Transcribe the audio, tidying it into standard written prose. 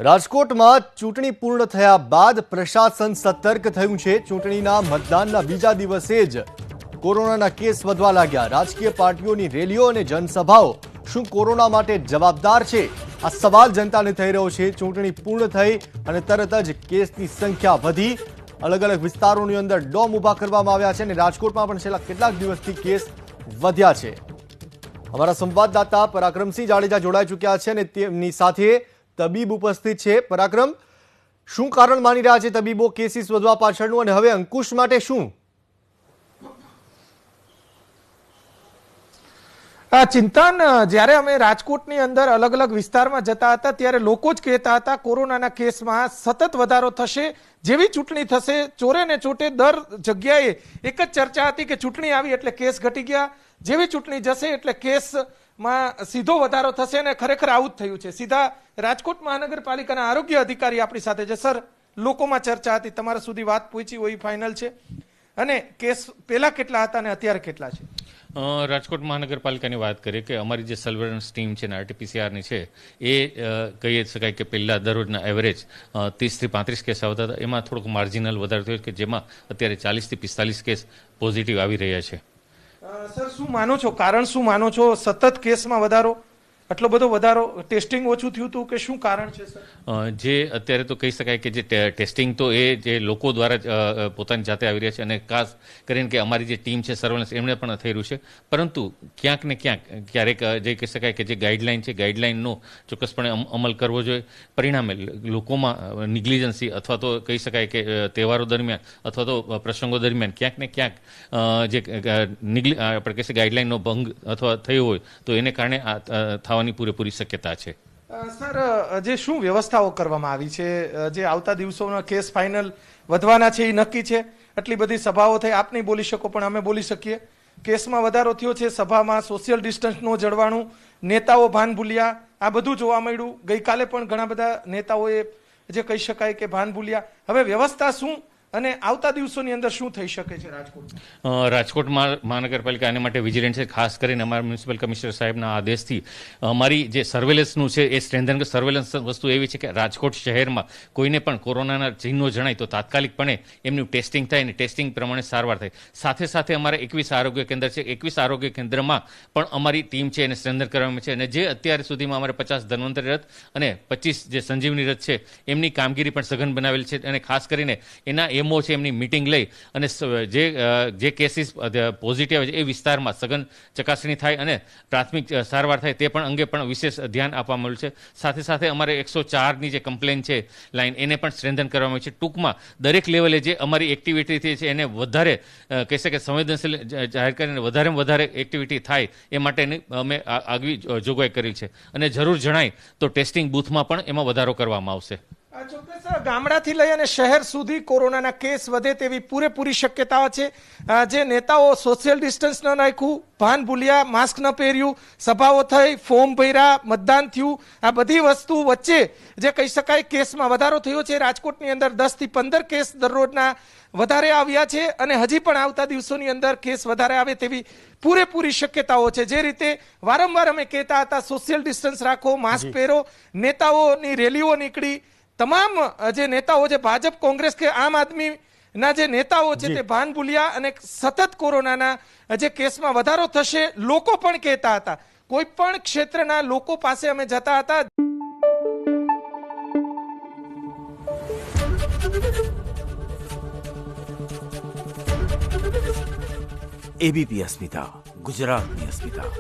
રાજકોટમાં ચૂંટણી પૂર્ણ થયા બાદ પ્રશાસન સતર્ક થયું છે। ચૂંટણીના મતદાનના બીજા દિવસે જ કોરોનાના કેસ વધવા લાગ્યા। રાજકીય પાર્ટીઓની રેલીઓ અને જનસભાઓ શું કોરોના માટે જવાબદાર છે? આ સવાલ જનતાને થઈ રહ્યો છે। ચૂંટણી પૂર્ણ થઈ અને તરત જ કેસની સંખ્યા વધી। અલગ અલગ વિસ્તારોની અંદર ડોમ ઊભા કરવામાં આવ્યા છે અને રાજકોટમાં પણ છેલ્લા કેટલાક દિવસથી કેસ વધ્યા છે। અમારા સંવાદદાતા પરાક્રમસિંહ જાડેજા જોડાઈ ચૂક્યા છે અને તેમની સાથે તબીબ ઉપસ્થિત છે। પરાક્રમ, શું કારણ માની રહ્યા છે તબીબો કેસીસ વધવા પાછળનું અને હવે અંકુશ માટે શું? ચિંતન, જ્યારે અમે રાજકોટની અંદર અલગ અલગ વિસ્તારમાં જતા હતા ત્યારે લોકો જ કહેતા હતા કોરોનાના કેસમાં સતત વધારો થશે। જેવી ચૂંટણી થશે ચોરે ને ચોટે દર જગ્યાએ એક જ ચર્ચા હતી કે ચૂંટણી આવી એટલે કેસ ઘટી ગયા, જેવી ચૂંટણી જશે એટલે કેસમાં સીધો વધારો થશે અને ખરેખર આવું જ થયું છે। સીધા રાજકોટ મહાનગરપાલિકાના આરોગ્ય અધિકારી આપણી સાથે છે। સર, લોકોમાં ચર્ચા હતી, તમારા સુધી વાત પહોંચી હોય ફાઇનલ છે અને કેસ પહેલા કેટલા હતા અને અત્યારે કેટલા છે? રાજકોટ મહાનગરપાલિકાની વાત કરીએ કે અમારી જે સર્વેલન્સ ટીમ છે ને આરટીપીસીઆરની છે એ કહી શકાય કે પહેલા દરરોજના એવરેજ 30 થી 35 કેસ આવતા હતા। એમાં થોડોક માર્જિનલ વધારો થયો કે જેમાં અત્યારે 40 થી 45 કેસ પોઝિટિવ આવી રહ્યા છે। સર, શું માનો છો, કારણ શું માનો છો? સતત કેસમાં વધારો, આટલો બધો વધારો, ટેસ્ટિંગ ઓછું થયું હતું કે શું કારણ છે સર? જે અત્યારે તો કહી શકાય કે જે ટેસ્ટિંગ તો એ જે લોકો દ્વારા પોતાની જાતે આવી રહ્યા છે અને ખાસ કરીને કે અમારી જે ટીમ છે સર્વેલન્સ એમણે પણ થઈ રહ્યું છે, પરંતુ ક્યાંક ને ક્યાંક ક્યારેક જે કહી શકાય કે જે ગાઈડલાઇન છે ગાઈડલાઇનનો ચોક્કસપણે અમલ કરવો જોઈએ। પરિણામે લોકોમાં નિગ્લિજન્સી અથવા તો કહી શકાય કે તહેવારો દરમિયાન અથવા તો પ્રસંગો દરમિયાન ક્યાંક ને ક્યાંક જે આપણે કહીએ ગાઈડલાઇનનો ભંગ અથવા થયો હોય તો એને કારણે થવાની પૂરેપૂરી શક્યતા છે। સર, જે શું વ્યવસ્થાઓ કરવામાં આવી છે? જે આવતા દિવસોના કેસ ફાઇનલ વધવાના છે એ નક્કી છે? આટલી બધી સભાઓ થઈ, આપ નહીં બોલી શકો પણ અમે બોલી શકીએ। કેસમાં વધારો થયો છે, સભામાં સોશિયલ ડિસ્ટન્સ ન જળવાણું, નેતાઓ ભાન ભૂલ્યા, આ બધું જોવા મળ્યું। ગઈકાલે પણ ઘણા બધા નેતાઓએ જે કહી શકાય કે ભાન ભૂલ્યા। હવે વ્યવસ્થા શું અને આવતા દિવસોની અંદર શું થઈ શકે છે રાજકોટ મહાનગરપાલિકા આને માટે વિજિલન્ટ છે। ખાસ કરીને અમારા મ્યુનિસિપલ કમિશનર સાહેબના આદેશથી અમારી જે સર્વેલન્સનું છે એ સ્ટ્રેન્થન સર્વેલન્સ વસ્તુ એવી છે કે રાજકોટ શહેરમાં કોઈને પણ કોરોનાના ચિહ્નો જણાય તો તાત્કાલિકપણે એમનું ટેસ્ટિંગ થાય અને ટેસ્ટિંગ પ્રમાણે સારવાર થાય। સાથે સાથે અમારે 21 આરોગ્ય કેન્દ્ર છે, 21 આરોગ્ય કેન્દ્રમાં પણ અમારી ટીમ છે એને સ્ટ્રેન્થન કરવામાં છે અને જે અત્યાર સુધીમાં અમારે 50 ધન્વંતરી રથ અને 25 જે સંજીવની રથ છે એમની કામગીરી પણ સઘન બનાવેલ છે અને ખાસ કરીને એના એમઓ છે એમની મીટિંગ લઈ અને જે કેસીસ પોઝિટિવ આવે છે એ વિસ્તારમાં સઘન ચકાસણી થાય અને પ્રાથમિક સારવાર થાય તે પણ અંગે પણ વિશેષ ધ્યાન આપવામાં આવ્યું છે। સાથે સાથે અમારે 104ની જે કમ્પ્લેન છે લાઈન એને પણ સ્ટ્રેન્થન કરવામાં આવી છે। ટૂંકમાં દરેક લેવલે જે અમારી એક્ટિવિટી છે એને વધારે કહી શકે સંવેદનશીલ જાહેર કરીને વધારેમાં વધારે એક્ટિવિટી થાય એ માટેની અમે આગવી જોગવાઈ કરી છે અને જરૂર જણાય તો ટેસ્ટિંગ બૂથમાં પણ એમાં વધારો કરવામાં આવશે। ચોક્કસ, ગામડાથી લઈ અને શહેર સુધી કોરોનાના કેસ વધે તેવી પૂરેપૂરી શક્યતાઓ છે। જે નેતાઓ સોશિયલ ડિસ્ટન્સ ન રાખ્યું, ભાન ભૂલ્યા, માસ્ક ન પહેર્યું, સભાઓ થઈ, ફોર્મ ભર્યા, મતદાન થયું, આ બધી વસ્તુ વચ્ચે જે કહી શકાય કેસમાં વધારો થયો છે। રાજકોટની અંદર 10 થી 15 કેસ દરરોજના વધારે આવ્યા છે અને હજી પણ આવતા દિવસોની અંદર કેસ વધારે આવે તેવી પૂરેપૂરી શક્યતાઓ છે। જે રીતે વારંવાર અમે કહેતા હતા સોશિયલ ડિસ્ટન્સ રાખો, માસ્ક પહેરો, નેતાઓની રેલીઓ નીકળી, તમામ જે નેતાઓ છે ભાજપ, કોંગ્રેસ કે આમ આદમીના જે નેતાઓ છે તે ભાન ભૂલ્યા અને સતત કોરોનાના જે કેસમાં વધારો થશે લોકો પણ કહેતા હતા। કોઈ પણ ક્ષેત્રના લોકો પાસે અમે જતા હતા। એબીપી અસ્મિતા, ગુજરાતની અસ્મિતા।